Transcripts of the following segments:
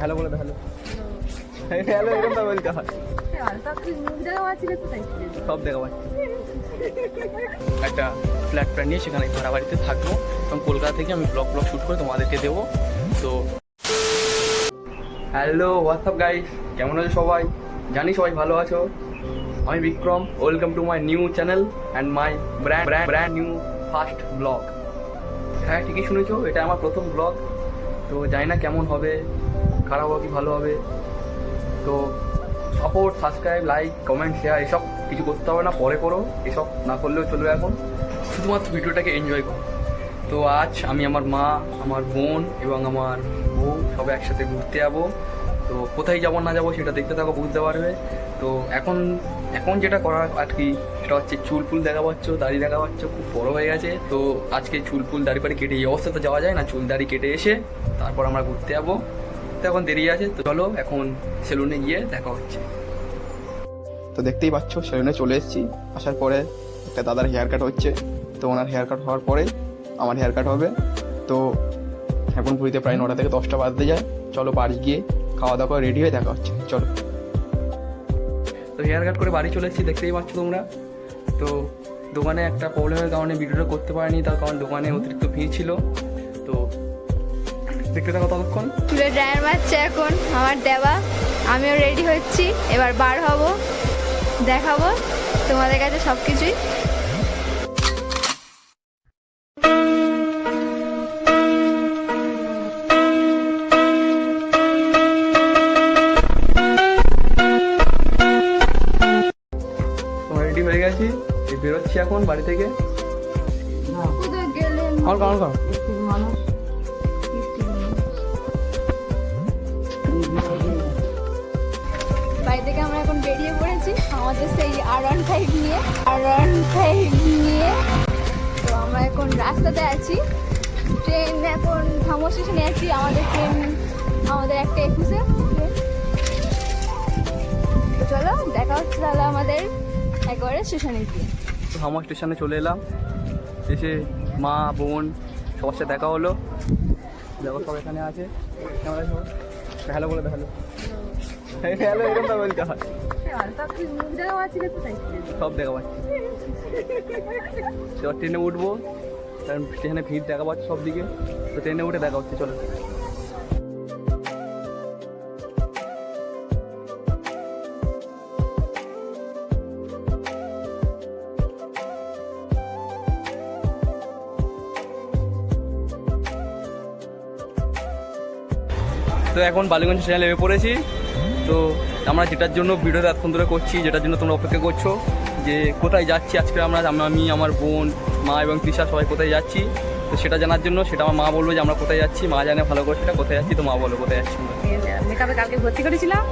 Hello বলে hello hello এরকম তো বলতে হয়, সব দেখা পাচ্ছি। একটা ফ্ল্যাট প্ল্যান নিয়ে সেখানে ভাড়া বাড়িতে থাকবো এবং কলকাতা থেকে আমি ব্লগ শ্যুট করে তোমাদেরকে দেবো। তো হ্যালো হোয়াটসঅ্যাপ গাইস, কেমন আছো সবাই? জানি সবাই ভালো আছো। আমি Vikram, welcome to my new channel and my brand new first blog. হ্যাঁ ঠিকই শুনেছো, এটা আমার প্রথম ব্লগ। তো জানি না কেমন হবে, খারাপ হবে কি ভালো হবে। তো support, subscribe, like, comment, share এসব কিছু করতে হবে না, পরে করো। এসব না করলেও চলবে, এখন শুধুমাত্র ভিডিওটাকে এনজয় করো। তো আজ আমি আমার মা, আমার বোন এবং আমার বউ সবাই একসাথে ঘুরতে যাবো। তো কোথায় যাবো না যাবো সেটা দেখতে থাকো, বুঝতে পারবে। তো এখন যেটা করার আর কি, সেটা হচ্ছে চুল ফুল দেখা পাচ্ছ, দাড়ি দেখা পাচ্ছ, খুব বড় হয়ে গেছে। তো আজকে চুল ফুল দাড়ি পাড়ি কেটে এই অবস্থাতে যাওয়া যায় না, চুল দাড়ি কেটে এসে তারপর আমরা ঘুরতে যাবো। তো এখন দেরি আছে, তো চলো এখন সেলুনে গিয়ে দেখা হচ্ছে। তো দেখতেই পাচ্ছ সেলুনে চলে এসেছি। আসার পরে একটা দাদার হেয়ার কাট হচ্ছে। তো ওনার হেয়ার কাট হওয়ার পরে আমার হেয়ার কাট হবে। তো এখন ঘুরিতে প্রায় 9টা থেকে 10টা বাজতে যায়। চলো বাড়ি গিয়ে খাওয়া দাওয়া করে রেডি হয়ে দেখা হচ্ছে, চলো। তো হেয়ার কাট করে বাড়ি চলে এসেছি, দেখতেই পাচ্ছ তোমরা। তো দোকানে একটা প্রবলেমের কারণে ভিডিওটা করতে পারিনি, তার কারণ দোকানে অতিরিক্ত ভিড় ছিল। তো দেখতে থাকো ততক্ষণ। চুলে ড্রায়ার মারছে এখন আমার দেওয়া, আমিও রেডি হচ্ছি, এবার বার হব, দেখাবো তোমাদের কাছে সব কিছুই। রেডি হয়ে গেছি, বেরোচ্ছি এখন বাড়ি থেকে। বাড়ি থেকে আমরা এখন বেরিয়ে পড়েছি আমাদের সেই R15 নিয়ে। তো আমরা এখন রাস্তাতে আছি, ট্রেন এখন ধামো স্টেশনে আছি। আমাদের ট্রেন আমাদের 1:21-এ। তো চলো দেখা হচ্ছে তাহলে আমাদের একবারে স্টেশনে গিয়ে। তো ধামো স্টেশনে চলে এলাম, এসে মা বোন সবার সাথে দেখা হলো। দেখো সব এখানে আছে, হ্যালো বলে হ্যালো হ্যালো এরকম তো বলতে হয়, সব দেখা পাচ্ছি। এবার ট্রেনে উঠবো, কারণ স্টেশনে ভিড় দেখা পাচ্ছে সব দিকে। তো ট্রেনে উঠে দেখা হচ্ছে, চলো। তো এখন বালিগঞ্জ স্টেশনে নেমে পড়েছি। তো আমরা যেটার জন্য ভিডিওটা এতক্ষণ ধরে করছি, যেটার জন্য তোমরা অপেক্ষা করছো, যে কোথায় যাচ্ছি আজকে আমি আমার বোন, মা এবং তৃষা সবাই কোথায় যাচ্ছি, তো সেটা জানার জন্য। সেটা আমার মা বলবে যে আমরা কোথায় যাচ্ছি, মা জানে ভালো করে সেটা কোথায় যাচ্ছি। তো মা বলো কোথায় যাচ্ছি। মেকআপে কালকে ভর্তি করেছিলাম,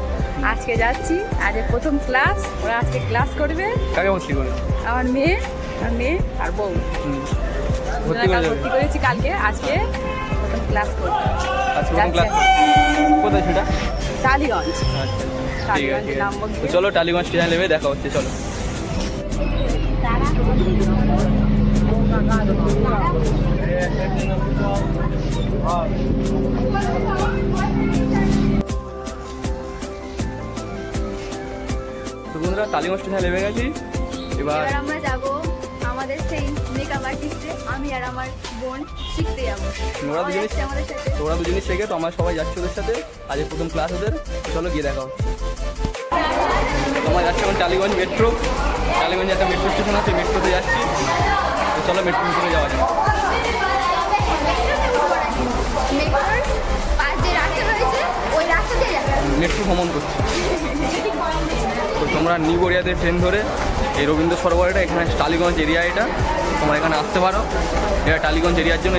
আজকে যাচ্ছি। আজ প্রথম ক্লাস, ওরা আজকে ক্লাস করবে। কাকে ভর্তি করে? আমার মেয়ে আর বউ ভর্তি করেছি কালকে, আজকে প্রথম ক্লাস করবে। কোথায় সেটা? টালিগঞ্জ। আচ্ছা ঠিক আছে, নামবো তো চলো টালিগঞ্জ স্টেশনে নেমে দেখা হচ্ছে, চলো। তো বন্ধুরা টালিগঞ্জ স্টেশনে নেমে গেছি। এবার আমরা যাবো আমাদের সেই মেকআপ আর্টিস্টে, আমি আর আমার বোন শিখতে যাবো। ওরা দুজনই শেখে, তো আমরা সবাই যাচ্ছি ওদের সাথে। আজকে প্রথম ক্লাস ওদের, চলো গিয়ে দেখা হচ্ছে। আমরা যাচ্ছি এখন টালিগঞ্জ মেট্রো। টালিগঞ্জে একটা মেট্রো স্টেশন আছে, মেট্রোতে যাচ্ছি। তো চলো মেট্রো ভিতরে যাওয়া যায়। মেট্রো ভ্রমণ করছি। তো তোমরা নিউ গড়িয়াতে ট্রেন ধরে এই রবীন্দ্র সরোবরটা, এখানে টালিগঞ্জ এরিয়া, এটা তোমরা এখানে আসতে পারো। এটা টালিগঞ্জ এরিয়ার জন্য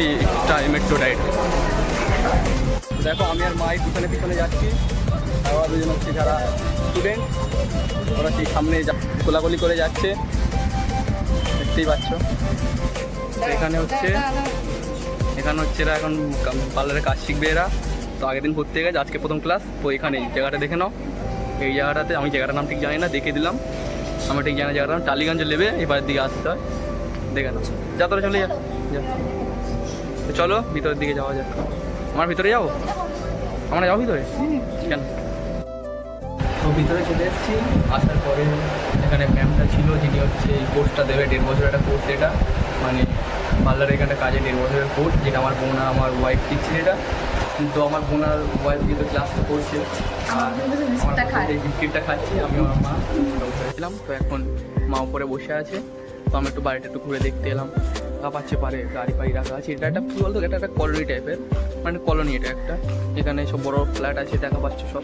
এই মেট্রোটা। এটা দেখো আমি আর মাই পিছনে যাচ্ছি, আর ওরা দুজন হচ্ছে যারা স্টুডেন্ট, ওরা সেই সামনে কোলাগুলি করে যাচ্ছে, দেখতেই পাচ্ছ। এখানে হচ্ছে এরা এখন পার্লারের কাজ শিখবে এরা। তো আগের দিন ভর্তি হয়ে গেছে, আজকে প্রথম ক্লাস। তো এখানে এই জায়গাটা দেখে নাও, এই জায়গাটাতে, আমি জায়গাটার নাম ঠিক জানি না, দেখে দিলাম। আমি ঠিক জানি জায়গাটার নাম টালিগঞ্জে নেবে, এবারের দিকে আসতে হয়, দেখে নাও। যা তোরা চলে যা। তো চলো ভিতরের দিকে যাওয়া যাক। আমার ভিতরে যাবো, আমরা যাবো ভিতরে কেন? তো ভিতরে চলে এসেছি। আসার পরে এখানে ম্যামটা ছিল, যিনি হচ্ছে এই কোর্সটা দেবে, 1.5 বছর একটা কোর্স। এটা মানে পার্লারে এখানে কাজে 1.5 বছরের কোর্স, যেটা আমার বোন আর আমার ওয়াইফ শিখছে এটা। কিন্তু আমার বোন আর ওয়াইফ যেহেতু ক্লাসটা করছে, আর এই বিস্কিটটা খাচ্ছি আমি আমার মা ছিলাম। তো এখন মা উপরে বসে আছে, তো আমি একটু বাড়িটা একটু ঘুরে দেখতে এলাম। পাচ্ছে পারে গাড়ি ফাড়ি রাখা আছে। এটা একটা কী বলতো, এটা একটা কলোনি টাইপের, মানে কলোনি এটা একটা। এখানে সব বড় ফ্ল্যাট আছে, দেখা পাচ্ছে সব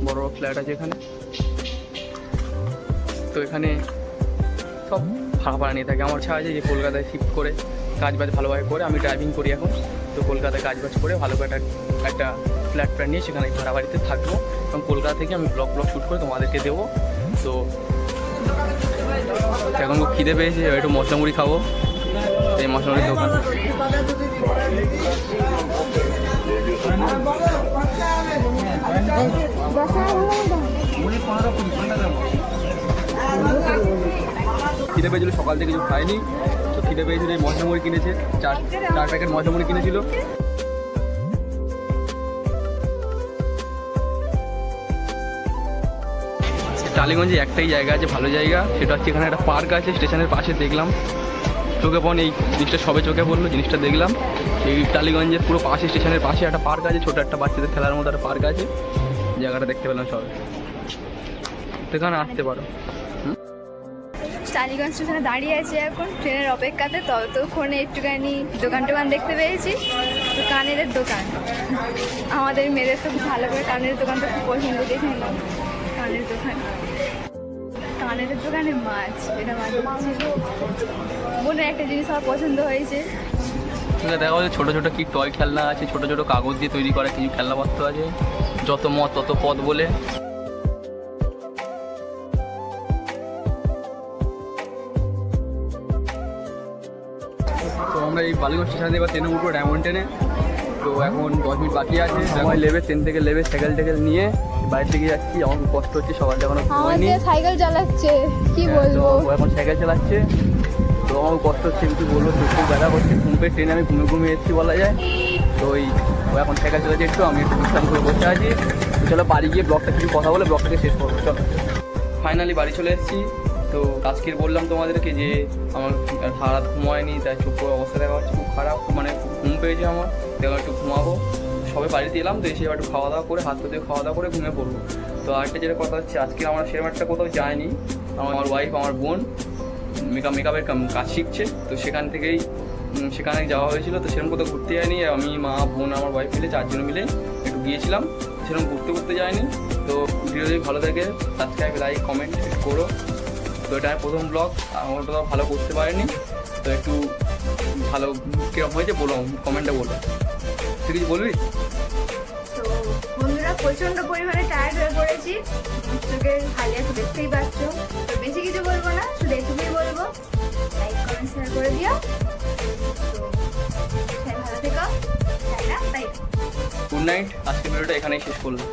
বড় ফ্ল্যাট আছে এখানে। তো এখানে সব ভাড়া ভাড়া নিয়ে থাকে। আমার ইচ্ছা আছে যে কলকাতায় শিফট করে কাজবাজ ভালোভাবে করে, আমি ড্রাইভিং করি এখন, তো কলকাতায় কাজবাজ করে ভালো করে একটা ফ্ল্যাট ফ্ল্যাট নিয়ে সেখানে ভাড়া বাড়িতে থাকবো, এবং কলকাতা থেকে আমি ব্লগ শ্যুট করে তোমাদেরকে দেবো। তো এখন খুব খিদে পেয়েছে, একটু মশলা মুড়ি খাবো, এই মশলা মুড়ির দোকান। খিদে পেয়েছিল, সকাল থেকে কিছু খাইনি, তো খিদে পেয়েছিল, এই মশলা মুড়ি কিনেছে, চার প্যাকেট মশলা মুড়ি কিনেছিল। টালিগঞ্জে একটাই জায়গা আছে ভালো জায়গা, সেটা হচ্ছে এখানে একটা পার্ক আছে স্টেশনের পাশে। দেখলাম চোখে পড়ে, এই জিনিসটা সবে চোখে পড়লো, জিনিসটা দেখলাম। এই টালিগঞ্জের পুরো পাশে, স্টেশনের পাশে একটা পার্ক আছে, ছোটো একটা বাচ্চাদের খেলার মতো একটা পার্ক আছে। জায়গাটা দেখতে পেলাম সবে, সেখানে আসতে পারো। টালিগঞ্জ স্টেশনে দাঁড়িয়ে আছি এখন ট্রেনের অপেক্ষাতে। ততক্ষণে একটুখানি দোকান টোকান দেখতে পেয়েছি, তো কানের দোকান। আমাদের মেয়েদের তো খুব ভালো করে কানের দোকানটা খুব পছন্দ, দেখে নিলাম কানের দোকান। কানের দোকানে মাছ, এটা মাছ বোনের একটা জিনিস আমার পছন্দ হয়েছে। দেখা যাচ্ছে ছোটো ছোটো কি টয় খেলনা আছে, ছোটো ছোটো কাগজ দিয়ে তৈরি করা কিছু খেলনাপত্র আছে, যত মত তত পথ বলে। তো আমরা এই বালিগঞ্জ স্টেশন থেকে ট্রেনে উঠবো ডায়মন্ড ট্রেনে। তো এখন 10 মিনিট বাকি আছে, সময় লেবে ট্রেন থেকে লেবে সাইকেল টেকেল নিয়ে বাড়ি থেকে যাচ্ছি। আমার খুব কষ্ট হচ্ছে, সকাল এখনো ঘুমাইনি, সাইকেল চালাচ্ছে কি বলবো, ও এখন সাইকেল চালাচ্ছে। তো আমার কষ্ট হচ্ছে, কিছু বলবো, খুব ব্যথা করছে, ঘুমপে ট্রেনে আমি ঘুমিয়ে এসেছি বলা যায়। তো ও এখন সাইকেল চালাচ্ছে একটু, আমি একটু বিশ্রাম করে বসে আছি। তো চলো বাড়ি গিয়ে ব্লগটা কিছু কথা বলে ব্লগটাকে শেষ করবো। চলো, ফাইনালি বাড়ি চলে এসেছি। তো আজকের বললাম তোমাদেরকে যে আমার সারা রাত ঘুমায়নি, তাই চুপ করে অবস্থা দেখা হচ্ছে খুব খারাপ, মানে খুব ঘুম পেয়েছে আমার। দেখো একটু ঘুমাবো, সবে বাড়িতে এলাম, তো এসে এবার একটু খাওয়া দাওয়া করে হাত ধুয়ে খাওয়া দাওয়া করে ঘুমিয়ে পড়বো। তো আরেকটা যেটা কথা হচ্ছে, আজকে আমরা সেরকম একটা কোথাও যাইনি। আমার ওয়াইফ, আমার বোন মেকআপের কাজ শিখছে, তো সেখানে যাওয়া হয়েছিল। তো সেরকম কোথাও ঘুরতে যায়নি, আমি মা বোন আমার ওয়াইফ মিলে 4 জন মিলে একটু গিয়েছিলাম, সেরকম ঘুরতে যায়নি। তো ভিডিও যদি ভালো থাকে সাবস্ক্রাইব, লাইক, কমেন্ট করো। তো এটা প্রথম ব্লগ, আমার তো ভালো করতে পারিনি, তো একটু ভালো কীরকম হয়েছে বলো, কমেন্টে বলো। তুই কিছু বলবি? তো বন্ধুরা প্রচন্ড পরিমাণে টায়ার্ড হয়ে পড়েছি, চোখের হালিয়া তো দেখতেই পাচ্ছ। তো বেশি কিছু বলবো না, শুধু এটুকুই বলবো, লাইক কমেন্ট শেয়ার করে দিও। তো ভালো থেকো, টাটা, বাই। Good night. আজকের ভিডিওটা এখানেই শেষ করলাম।